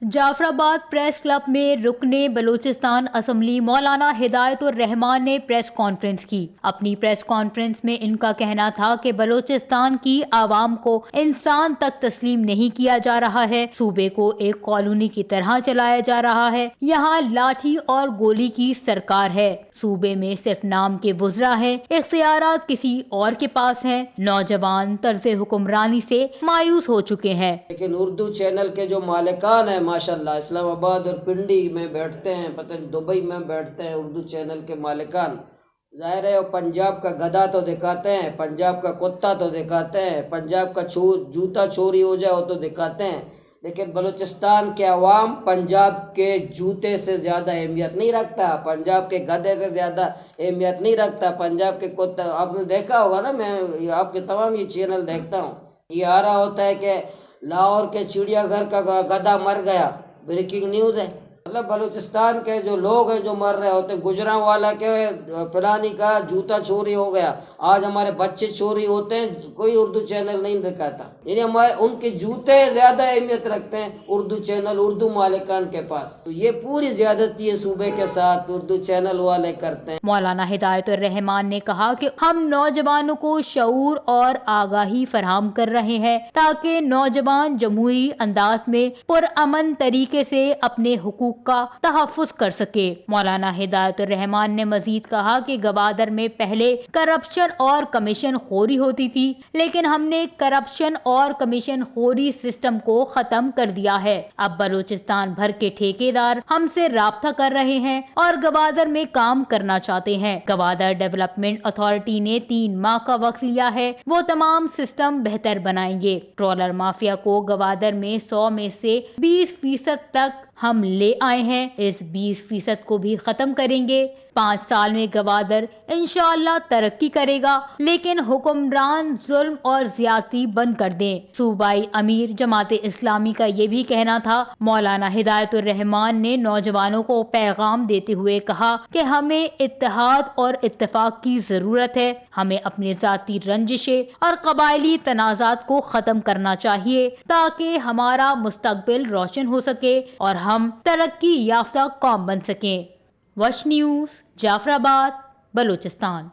Jafrabad press club में रुकने Balochistan assembly मौलाना हिदायतुर रहमान ने प्रेस कॉन्फ्रेंस की। अपनी प्रेस कॉन्फ्रेंस में इनका कहना था कि बलूचिस्तान की आवाम को इंसान तक तस्लीम नहीं किया जा रहा है। सूबे को एक कॉलोनी की तरह चलाया जा रहा है। यहाँ लाठी और गोली की सरकार है। सूबे में सिर्फ नाम के वुज़रा है, इख्तियारात किसी और के पास हैं। नौजवान तर्ज़े हुक्मरानी से मायूस हो चुके हैं। लेकिन उर्दू चैनल के जो मालिकान हैं माशाल्लाह इस्लामाबाद और पिंडी में बैठते हैं, पता नहीं दुबई में बैठते हैं उर्दू चैनल के मालिकान। ज़ाहिर है वो पंजाब का गधा तो दिखाते हैं, पंजाब का कुत्ता तो दिखाते हैं, पंजाब का जूता चोरी हो जाए वो तो दिखाते हैं, लेकिन बलूचिस्तान के अवाम पंजाब के जूते से ज़्यादा अहमियत नहीं रखता, पंजाब के गधे से ज़्यादा अहमियत नहीं रखता, पंजाब के कुत्ता। आपने देखा होगा ना, मैं आपके तमाम ये चैनल देखता हूँ, ये आ रहा होता है कि लाहौर के चिड़ियाघर का गधा मर गया, ब्रेकिंग न्यूज़ है। मतलब बलूचिस्तान के जो लोग हैं जो मर रहे होते हैं, गुजरांवाला के फलानी का जूता चोरी हो गया, आज हमारे बच्चे चोरी होते हैं, कोई उर्दू चैनल नहीं दिखाता। यानी हमारे उनके जूते ज़्यादा अहमियत रखते हैं उर्दू चैनल, उर्दू मालिकान के पास। तो ये पूरी ज़्यादती है सूबे के साथ उर्दू चैनल वाले करते हैं। मौलाना हिदायतुर रहमान ने कहा कि हम नौजवानों को शऊर और आगाही फराहम कर रहे हैं ताकि नौजवान जमहूरी अंदाज में पुरअमन तरीके से अपने हुकूक का तहफ़्फ़ुज़ कर सके। मौलाना हिदायतुर रहमान ने मजीद कहा कि गवादर में पहले करप्शन और कमीशन खोरी होती थी, लेकिन हमने करप्शन और कमीशन खोरी सिस्टम को खत्म कर दिया है। अब बलूचिस्तान भर के ठेकेदार हमसे राब्ता कर रहे हैं और गवादर में काम करना चाहते हैं। गवादर डेवलपमेंट अथॉरिटी ने 3 माह का वक्त लिया है, वो तमाम सिस्टम बेहतर बनाएंगे। ट्रॉलर माफिया को गवादर में 100 में से 20% तक हम ले आए हैं, इस 20% को भी खत्म करेंगे। 5 साल में गवादर इंशाअल्लाह तरक्की करेगा, लेकिन हुक्मरान जुल्म और ज्यादती बंद कर दें। सूबाई अमीर जमात इस्लामी का ये भी कहना था। मौलाना हिदायतुर रहमान ने नौजवानों को पैगाम देते हुए कहा कि हमें इत्तेहाद और इत्तेफाक की जरूरत है। हमें अपने जाती रंजिशें और कबायली तनाज़ात को खत्म करना चाहिए ताकि हमारा मुस्तकबिल रोशन हो सके और हम तरक्की याफ्ता कौम बन सकें। वश न्यूज़, जाफराबाद, बलूचिस्तान।